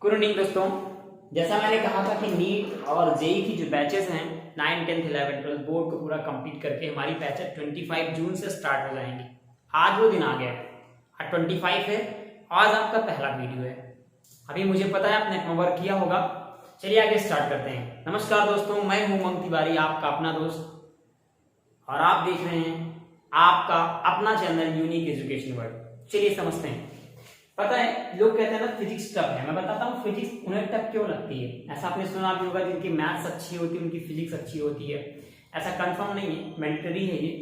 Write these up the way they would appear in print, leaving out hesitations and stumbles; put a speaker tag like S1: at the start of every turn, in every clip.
S1: Good evening दोस्तों। जैसा मैंने कहा था कि नीट और जेई की जो बैचेस हैं 9, 10, 11, 12 बोर्ड को पूरा कंप्लीट करके हमारी बैचेस 25 जून से स्टार्ट हो जाएंगी। आज वो दिन आ गया है, आज 25 है। आज आपका पहला वीडियो है। अभी मुझे पता है आपने अपना वर्क किया होगा। चलिए आगे स्टार्ट करते हैं। नमस्कार दोस्तों, मैं हूं उमंग तिवारी, आपका अपना दोस्त, और आप देख रहे हैं आपका अपना चैनल यूनिक एजुकेशन वर्ल्ड। चलिए समझते हैं। पता है, लोग कहते हैं ना फिजिक्स टफ है। मैं बताता हूँ फिजिक्स उन्हें टफ क्यों लगती है। ऐसा आपने सुना भी होगा जिनकी मैथ्स अच्छी होती है उनकी फिजिक्स अच्छी होती है। ऐसा कंफर्म नहीं है, मैंडेटरी है ये।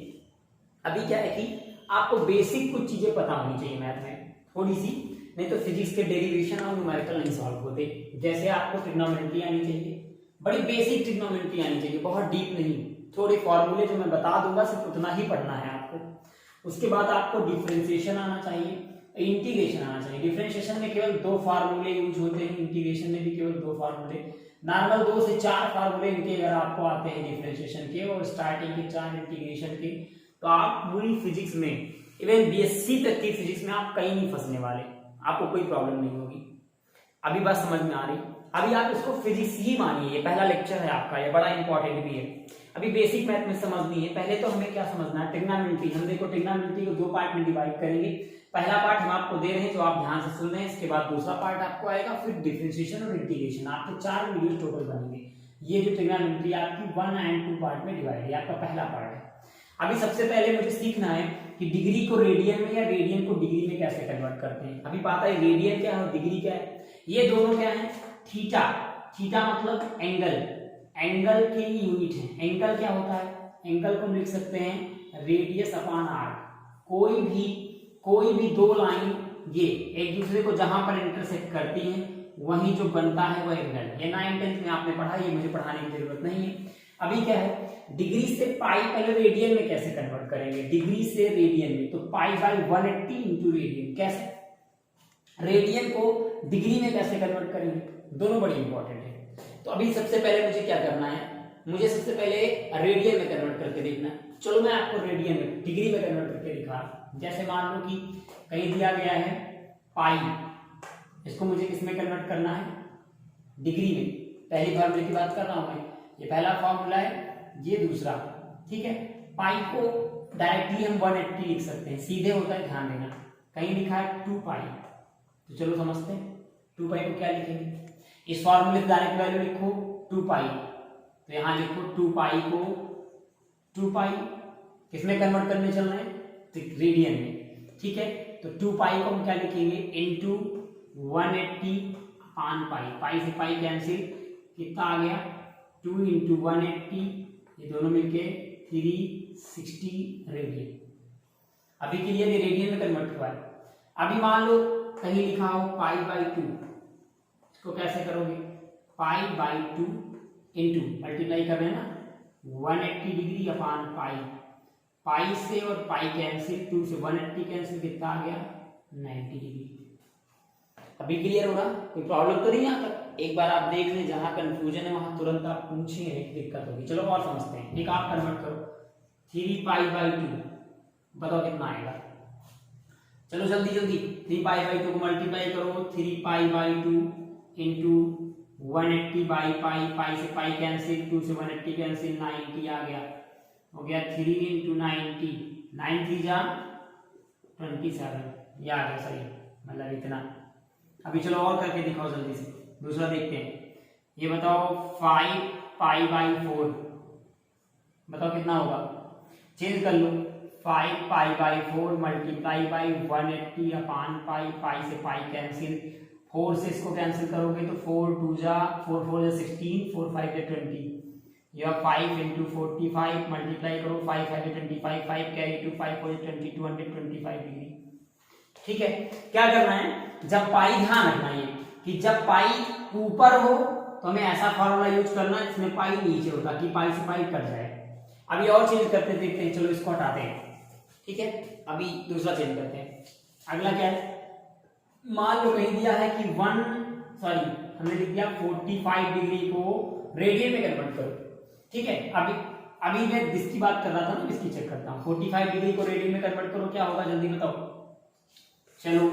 S1: अभी क्या है कि आपको बेसिक कुछ चीजें पता होनी चाहिए मैथ में, थोड़ी सी, नहीं तो फिजिक्स के डेरिवेशन और न्यूमेरिकल नहीं सॉल्व होते। जैसे आपको ट्रिग्नोमेट्री आनी चाहिए, बड़ी बेसिक ट्रिग्नोमेट्री आनी चाहिए, बहुत डीप नहीं। थोड़े फॉर्मूले जो मैं बता दूंगा सिर्फ उतना ही पढ़ना है आपको। उसके बाद आपको डिफरेंशिएशन आना चाहिए, इंटीग्रेशन आना चाहिए। डिफरेंशिएशन में केवल 2 फार्मूले यूज होते हैं, इंटीग्रेशन में भी केवल 2 फार्मूले। नॉर्मल 2 से 4 फार्मूले इनके अगर आपको आते हैं डिफरेंशिएशन के और स्टार्टिंग के 4 इंटीग्रेशन के, तो आप पूरी फिजिक्स में, इवन बीएससी तक की फिजिक्स में आप कहीं नहीं फंसने वाले, आपको कोई प्रॉब्लम नहीं होगी। अभी बात समझ में आ रही? अभी आप इसको फिजिक्स ही मानिए, ये पहला लेक्चर है आपका, ये बड़ा इंपॉर्टेंट भी है। अभी बेसिक मैथ में समझनी है। पहले तो हमें क्या समझना है, ट्रिग्नोमेट्री। हम देखो ट्रिग्नोमेट्री को 2 पार्ट में डिवाइड करेंगे। पहला पार्ट हम आपको दे रहे हैं जो आप ध्यान से सुन रहे हैं, इसके बाद दूसरा पार्ट आपको आएगा, फिर डिफरेंशिएशन और इंटीग्रेशन। आपके 4 वीडियो टोटल बनेंगे। ये जो ट्रिग्नोमेट्री आपकी 1 एंड 2 पार्ट में डिवाइड है, आपका पहला पार्ट है। अभी सबसे पहले मुझे सीखना है कि डिग्री को रेडियन में या रेडियन को डिग्री में कैसे कन्वर्ट करते हैं। अभी पता है रेडियन क्या है और डिग्री क्या है। ये दोनों क्या है, थीटा। थीटा मतलब एंगल, एंगल के यूनिट है। एंगल क्या होता है, एंगल को हम लिख सकते हैं रेडियस अपॉन आर्क। कोई भी 2 लाइन ये एक दूसरे को जहां पर इंटरसेक्ट करती हैं वहीं जो बनता है वह एंगल। ये 9, 10 में आपने पढ़ा, ये मुझे पढ़ाने की जरूरत नहीं है। अभी क्या है, डिग्री से पाई, पहले रेडियन में कैसे कन्वर्ट करेंगे, डिग्री से रेडियन में, तो पाई बाई 180 इंटू रेडियन। कैसे, रेडियन को डिग्री में कैसे कन्वर्ट करेंगे, दोनों बड़ी इंपॉर्टेंट है। तो अभी सबसे पहले मुझे क्या करना है, मुझे सबसे पहले रेडियन में कन्वर्ट करके देखना है। चलो मैं आपको रेडियन में, डिग्री में कन्वर्ट करके दिखा। जैसे मान लो कि कहीं दिया गया है पाई, इसको मुझे किसमें कन्वर्ट करना है, डिग्री में। पहली फॉर्मूले की बात कर रहा हूं मैं, ये पहला फॉर्मूला है, ये दूसरा, ठीक है। पाई को डायरेक्टली हम 180 लिख सकते हैं, सीधे होता है, ध्यान देना। कहीं लिखा है 2 पाई, तो चलो समझते हैं 2 पाई को क्या लिखेंगे। इस फॉर्मूले की डायरेक्ट वैल्यू लिखो 2 पाई, तो यहां लिखो 2 पाई को 2 पाई किसमें कन्वर्ट करने चल रहे हैं, रेडियन में, ठीक है। तो 2 पाई को हम क्या लिखेंगे, इनटू 180 अपॉन पाई। पाई से पाई कैंसिल, कितना आ गया 2 इंटू 180, ये दोनों मिलके 360 रेडियन। अभी के लिए रेडियन में कन्वर्ट हुआ है। अभी मान लो कहीं लिखा हो पाई बाई 2, इसको कैसे करोगे, पाई बाई 2 इंटू मल्टीप्लाई कर रहे हैं ना 180 डिग्री अपॉन पाई। पाई से और पाई कैंसिल, 2 से 180 कैंसिल, कितना आ गया 90 डिग्री। अभी क्लियर होगा, कोई प्रॉब्लम तो नहीं आता। एक बार आप देख लें, जहां कंफ्यूजन है वहां तुरंत आप पूछिए, नहीं दिक्कत होगी। चलो और समझते हैं। एक आप कन्वर्ट करो 3 पाई बाई 2, बताओ कितना आएगा। चलो जल्दी जल्दी, 3 पाई बाई 2 को मल्टीप्लाई करो, 3 pi by 2 into 180 by pi. Pi से पाई कैंसिल, 2 से 180 कैंसिल, 90 आ गया, हो गया 3 इंटू 90, 9 3 जा 27, ये आ गया सही, मतलब इतना। अभी चलो और करके दिखाओ जल्दी से, दूसरा देखते हैं। ये बताओ 5 पाई बाई 4, बताओ कितना होगा, चेंज कर लो। 5 pi by 4 multiply by 180 upon pi. Pi से पाई कैंसिल, 4 से इसको कैंसिल करोगे तो 4 2 जा 4 4 जा 16, 4 5 जा 20, यह 5 इंटू 45 मल्टीप्लाई करो, 5 5 जा 25, 5 कैरी टू 5 4 जा 20, 225 डिग्री, ठीक है। क्या करना है, जब पाई, ध्यान रखना ये कि जब पाई ऊपर हो तो हमें ऐसा फॉर्मूला यूज करना है जिसमें पाई नीचे होता, कि पाई से पाई कट जाए। अभी और चेंज करते देखते हैं, चलो इसको हटाते हैं, ठीक है। अभी दूसरा चेंज करते हैं। अगला क्या है, मान लो कहीं दिया है कि हमने लिख दिया 45 डिग्री को रेडियन में कन्वर्ट करो, ठीक है। अभी मैं इसकी बात कर रहा था ना, इसकी चेक करता हूँ। 45 डिग्री को रेडियन में कन्वर्ट करो, क्या होगा जल्दी बताओ। चलो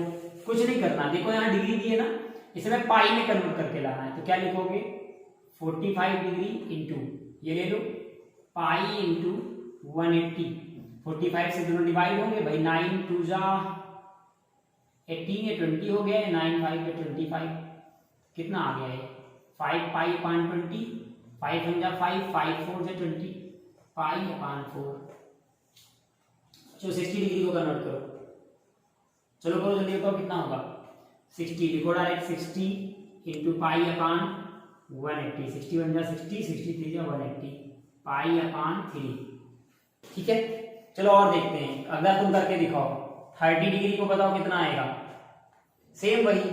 S1: कुछ नहीं करना, देखो यहाँ डिग्री दी है ना, इसे मैं पाई में कन्वर्ट करके लाना है, तो क्या लिखोगे 45 डिग्री इंटू ये ले लो पाई इंटू 180। 45 से दोनों डिवाइड होंगे भाई, 9 2 जा 18 ये 20 हो गया, 9 5 पे 25 कितना आ गया है 5 पाई अपान 20, 5 1 जा 5, 5 4 जा 20 पाई अपान 4। चलो 60 डिग्री को कन्वर्ट करो, चलो करो जल्दी बताओ कितना होगा 60, लिखो डायरेक्ट 60 इंटू पाई अपान 180, 61 जा 60, 63 जा 180 पाई अपान 3। ठीक है, चलो और देखते हैं, अगला तुम करके दिखाओ 30 डिग्री को बताओ कितना आएगा, सेम वही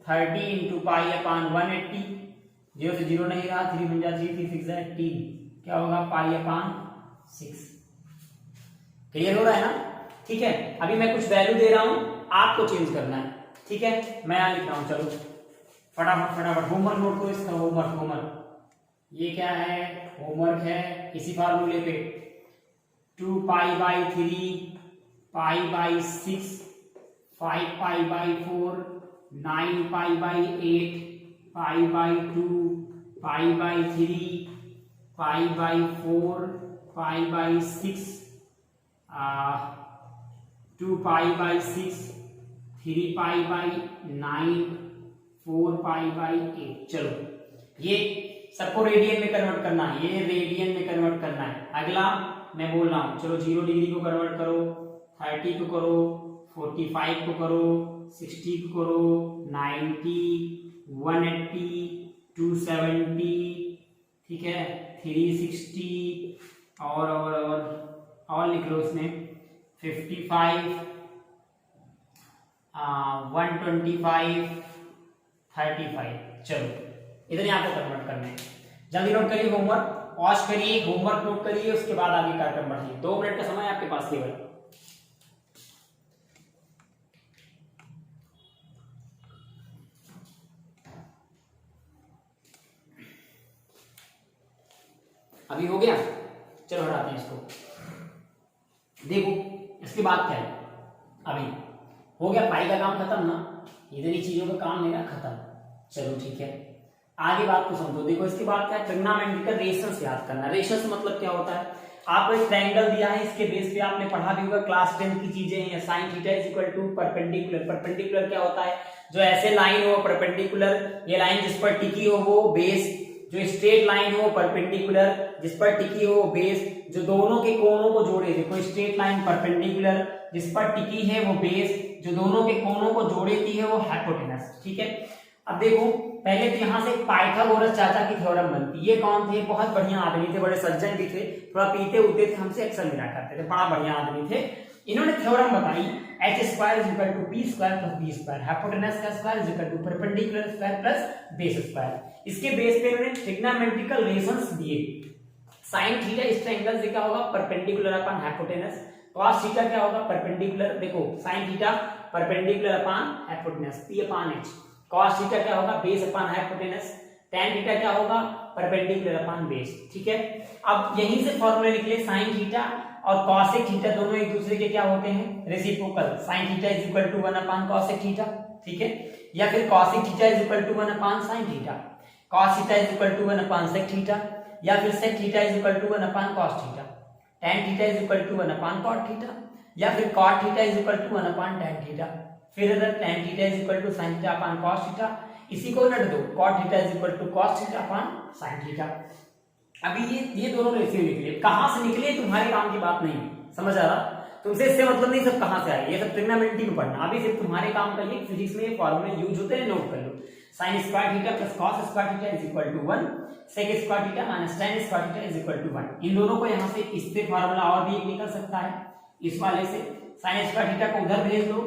S1: 30 इंटू पाई अपान 180, 0 से 0 नहीं रहा, 3 1 जा 3, 3 6 जा 18, क्या होगा पाई अपान 6। क्लियर हो रहा है ना? ठीक है, अभी मैं कुछ वैल्यू दे रहा हूं, आपको चेंज करना है। ठीक है, मैं यहां लिख रहा हूं, चलो फटाफट फटाफट होमवर्क नोट करो इसका, होमवर्क ये क्या है, होमवर्क है इसी फार्मूले पे 2 pi by 3 pi by 6 5 pi by 4 9 pi by 8 pi by 2 pi by 3 pi by 4 pi by 6 2 pi by 6 3 pi by 9 4 pi by 8। चलो ये सबको रेडियन में कन्वर्ट करना है, ये रेडियन में कन्वर्ट करना है। अगला मैं बोल रहा हूं, चलो 0 डिग्री को कन्वर्ट करो, 30 को करो, 45 को करो, 60 को करो, 90 180 270, ठीक है 360 और लिख लो इसमें 55 125 35। चलो इधर यहाँ को कन्वर्ट करना है, जल्दी नोट करिए, होमवर्क पॉज करिए, होमवर्क नोट करिए, उसके बाद आगे कार्यक्रम बढ़िए। 2 मिनट का समय आपके पास केवल। अभी हो गया, चलो हटाते हैं इसको। देखो इसके बाद क्या है, अभी हो गया पाई का काम खत्म ना, इधर ही चीजों का काम मेरा खत्म। चलो ठीक है, आगे बात को समझो। देखो इसके बाद क्या है, ट्रिग्नोमेट्रिकल रेशंस याद करना। रेशंस मतलब क्या होता है, आपको एक ट्रायंगल दिया है, इसके बेस पे आपने पढ़ा भी होगा, क्लास 10 की चीजें हैं। Sine theta is equal to perpendicular. Perpendicular क्या होता है, जो ऐसे लाइन हो परपेंडिकुलर, ये लाइन जिस पर टिकी हो वो बेस, जो स्ट्रेट लाइन हो परपेंडिकुलर, जिस पर टिकी हो बेस, जो दोनों के कोणों को जोड़े। देखो स्ट्रेट लाइन परपेंडिकुलर, जिस पर टिकी है वो बेस, जो दोनों के कोणों को जोड़ेती है वो हाइपोटेनस। ठीक है, अब देखो पहले तो यहाँ से पाइथागोरस चाचा की थ्योरम बनती। ये कौन थे, बहुत बढ़िया आदमी थे, बड़े सज्जन भी थे, थोड़ा पीते उते थे, हमसे अक्सर मिला करते थे, बड़ा बढ़िया आदमी थे। इन्होंने थ्योरम बताई h square is equal to p square plus b square, hypotenuse का square is equal to perpendicular square plus base square. इसके बेस पे इन्होंने ट्रिग्नोमेट्रिकल रेशंस दिए। साइन थीटा इस ट्रायंगल से क्या होगा, perpendicular upon hypotenuse. cos theta क्या होगा, परपेंडिकुलर, देखो sine theta perpendicular upon hypotenuse p upon h। cos theta क्या होगा, base upon hypotenuse. tan theta क्या होगा, परपेंडिकुलर अपॉन बेस। ठीक है, अब यहीं से फॉर्मूला निकले, साइन थीटा और cosec थीटा दोनों एक दूसरे के क्या होते हैं, reciprocal. Sine theta is equal to 1 upon cosec theta, ठीक है, या फिर cosec theta is equal to 1 upon sin theta, cos theta is equal to 1 upon sec theta, या फिर sec theta is equal to 1 upon cos theta, tan theta is equal to 1 upon cot theta, या फिर cot theta is equal to 1 upon tan theta, फिर अगर tan theta is equal to sin theta upon cos theta, इसी को उलट दो, cot theta is equal to cos theta upon sin theta. अभी ये दोनों रेशियो निकले, कहां से निकले तुम्हारे काम की बात नहीं, समझ आ रहा, तुमसे इससे मतलब नहीं सब कहां से आए, ये सब ट्रिग्नोमेट्री में पढ़ना। अभी सिर्फ तुम्हारे काम का ये फिजिक्स में ये फॉर्मूले यूज होते हैं, नोट कर लो। sin square theta plus cos square theta is equal to 1, sec square theta minus tan square theta is equal to 1। इन दोनों को यहां से इससे फार्मूला और भी एक निकल सकता है, इस वाले से sin स्क्वायर थीटा को उधर भेज दो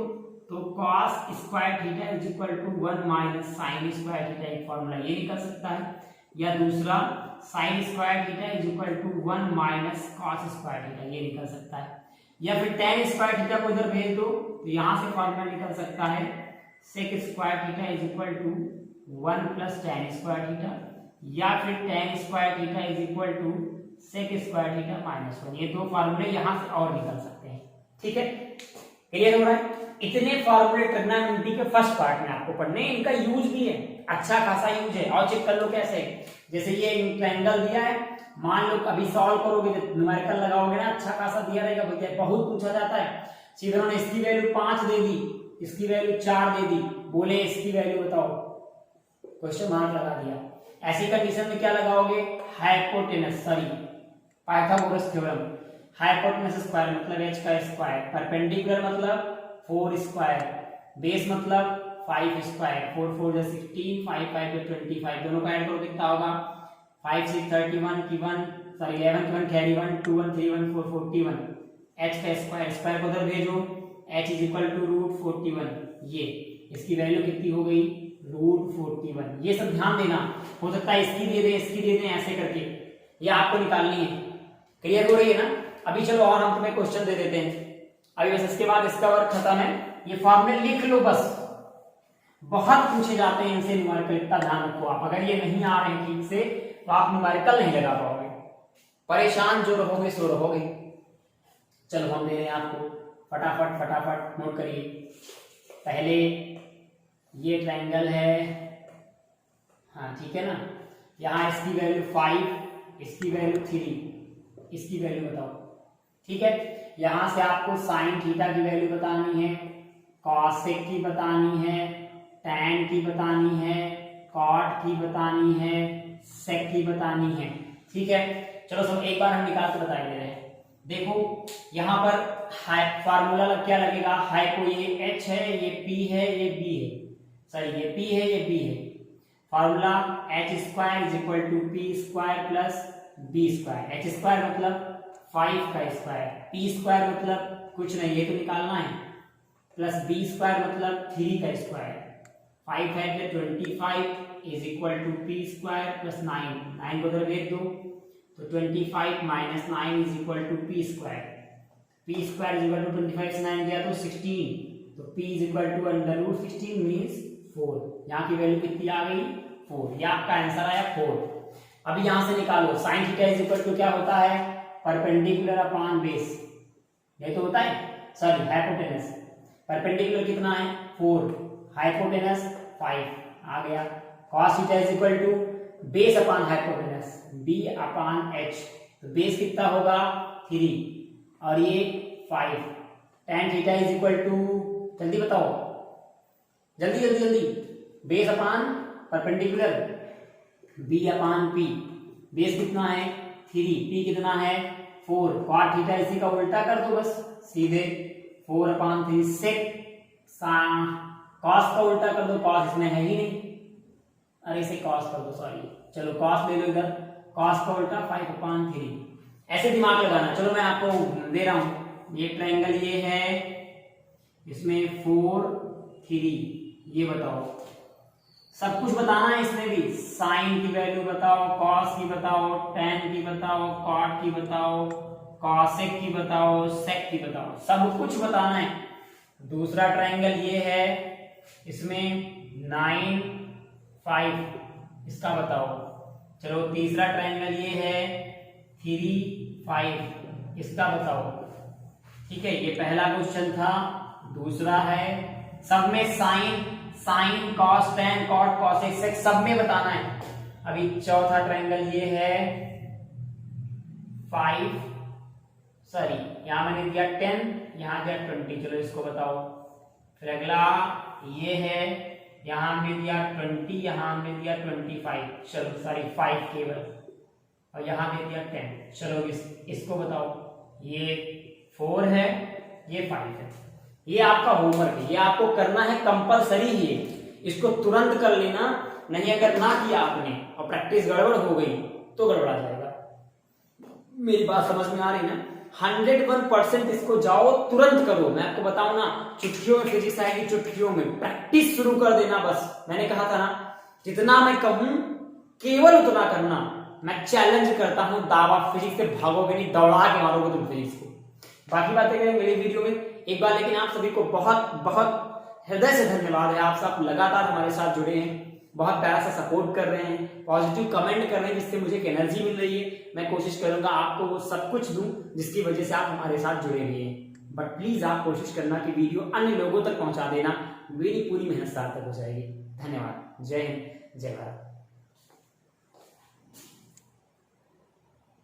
S1: तो cos square theta is equal to 1 minus sin square theta, एक फार्मूला ये निकल सकता है, या दूसरा sin square theta is equal to 1 minus cos square theta, ये निकल सकता है, या फिर tan स्क्वायर थीटा को इधर भेज दो तो यहां से फार्मूला निकल सकता है sec square theta is equal to 1 plus tan square theta, या फिर tan square theta is equal to sec square theta minus 1। ये दो फार्मूले यहां से और निकल सकते हैं। ठीक है, क्लियर हो रहा है? इतने फॉर्मूले ट्रिग्नोमेट्री के फर्स्ट पार्ट में आपको पढ़ने, इनका यूज भी है, अच्छा खासा यूज है। और चेक कर लो कैसे, जैसे ये ट्रायंगल दिया है, मान लो अभी सॉल्व करोगे न्यूमेरिकल लगाओगे ना, अच्छा खासा दिया रहेगा भैया, बहुत पूछा जाता है। सीधे उन्होंने इसकी वैल्यू 5 दे दी, इसकी वैल्यू 4 दे दी, बोले इसकी वैल्यू बताओ, क्वेश्चन मार्क लगा दिया। ऐसी कंडीशन में क्या लगाओगे, hypotenuse, sorry Pythagoras theorem, hypotenuse square मतलब h का स्क्वायर, परपेंडिकुलर मतलब 4 स्क्वायर, बेस मतलब 5 स्क्वायर, 4 4 16, 5 5 25, दोनों का ऐड करो कितना होगा, 5 6 31 की 1 सॉरी 11 की 1 कैरी 1 2 1 3 1 4 41, h का स्क्वायर, स्क्वायर को उधर भेजो, h is equal to root 41, ये इसकी वैल्यू कितनी हो गई, रूट 41। ये सब ध्यान देना, हो सकता है इसकी दे दे, इसकी दे दे, ऐसे करके ये आपको निकालनी है। क्लियर हो रही है ना? अभी चलो और हम तुम्हें क्वेश्चन दे देते हैं अभी, बस इसके बाद इसका वर्क खत्म है। ये फॉर्मूले लिख लो बस, बहुत पूछे जाते हैं इनसे न्यूमेरिकल, इतना ध्यान रखो आप। अगर ये नहीं आ रहे हैं ठीक से तो आप न्यूमेरिकल नहीं लगा पाओगे, परेशान जो रहोगे सो रहोगे। चलो हम दे रहे हैं आपको, फटाफट फटाफट नोट करिए। पहले ये ट्रायंगल है, हाँ ठीक है ना, यहाँ इसकी वैल्यू 5, इसकी वैल्यू 3, इसकी वैल्यू बताओ, ठीक है। यहां से आपको साइन थीटा की वैल्यू बतानी है, कॉसेक की बतानी है, टैन की बतानी है, कॉट की बतानी है, सेक की बतानी है, ठीक है। चलो सब एक बार हम निकाल के बता दे रहे हैं। देखो यहाँ पर फार्मूला क्या लगेगा, हाइपो ये h है, ये p है, ये b है, सॉरी ये p है, ये b है। Formula h square is equal to p square plus b square. h square मतलब 5 का स्क्वायर, p स्क्वायर मतलब कुछ नहीं, ये तो निकालना है, प्लस b स्क्वायर मतलब 3 का स्क्वायर, 5 है 25 is equal to p square plus 9 को उधर भेज दो, तो 25 minus 9 is equal to p square, p square is equal to 25 से 9 गया तो 16, तो p इज इक्वल टू अंडर रूट 16 मीन्स 4। यहाँ की वैल्यू कितनी आ गई, 4, ये आपका आंसर आया 4। अभी यहाँ से निकालो, sine theta is equal to क्या होता है, परपेंडिकुलर अपॉन बेस, ये तो होता है, सॉरी हाइपोटेनस, परपेंडिकुलर कितना है 4, हाइपोटेनस 5 आ गया। cos theta is equal to base upon hypotenuse, b upon h, तो बेस कितना होगा 3 और ये 5, tan theta is equal to, जल्दी बताओ, जल्दी जल्दी जल्दी, base upon perpendicular b upon p, base कितना है 3, p कितना है 4, cot थीटा इसी का उल्टा कर दो बस सीधे, 4 अपॉन 3 सेक, cos का उल्टा कर दो, cos इसमें है ही नहीं, अरे इसे cos कर दो, सॉरी चलो cos ले लो इधर, cos का उल्टा 5 अपॉन 3, ऐसे दिमाग लगाना। चलो मैं आपको दे रहा हूं, ये ट्रायंगल ये है, इसमें 4 3, ये बताओ, सब कुछ बताना है इसमें भी, साइन की वैल्यू बताओ, कॉस की बताओ, टैन की बताओ, कॉट की बताओ, कॉसेक की बताओ, सेक की बताओ, सब कुछ बताना है। दूसरा ट्रायंगल ये है, इसमें 9 5, इसका बताओ। चलो तीसरा ट्रायंगल ये है 3 5, इसका बताओ, ठीक है। ये पहला क्वेश्चन था, दूसरा है, सब में sine cos tan cot cosec sec सब में बताना है। अभी चौथा ट्रायंगल ये है 5, सॉरी यहां मैंने दिया 10, यहां दिया 20, चलो इसको बताओ। फिर अगला ये है, यहां हमने दिया 20, यहां हमने दिया 25, चलो सॉरी 5 केवल, और यहां दे दिया 10, चलो इसको बताओ। ये 4 है, ये 5 है, ये आपका होमवर्क है, ये आपको करना है कंपलसरी ही है, इसको तुरंत कर लेना, नहीं अगर ना किया आपने और प्रैक्टिस गड़बड़ हो गई तो गड़बड़ा जाएगा। मेरी बात समझ में आ रही ना? 101% इसको जाओ तुरंत करो। मैं आपको बताऊं ना, चुटकियों में फिजिक्स आएगी, चुटकियों में प्रैक्टिस शुरू कर देना बस। मैंने कहा था ना, जितना मैं कहूं केवल उतना करना। मैं चैलेंज करता हूं, दावा फिजिक्स से भागोगे नहीं, दौड़ा के मारोगे तुम फिजिक्स को। बाकी बातें करेंगे अगली वीडियो में एक बार, लेकिन आप सभी को बहुत बहुत हृदय से धन्यवाद है। आप सब लगातार हमारे साथ जुड़े हैं, बहुत प्यार से सपोर्ट कर रहे हैं, पॉजिटिव कमेंट कर रहे हैं, जिससे मुझे एक एनर्जी मिल रही है। मैं कोशिश करूंगा आपको वो सब कुछ दूं जिसकी वजह से आप हमारे साथ जुड़े हुए हैं। बट प्लीज आप कोशिश करना कि वीडियो अन्य लोगों तक पहुंचा देना, मेरी पूरी मेहनत सार्थक हो जाएगी। धन्यवाद। जय हिंद, जय भारत।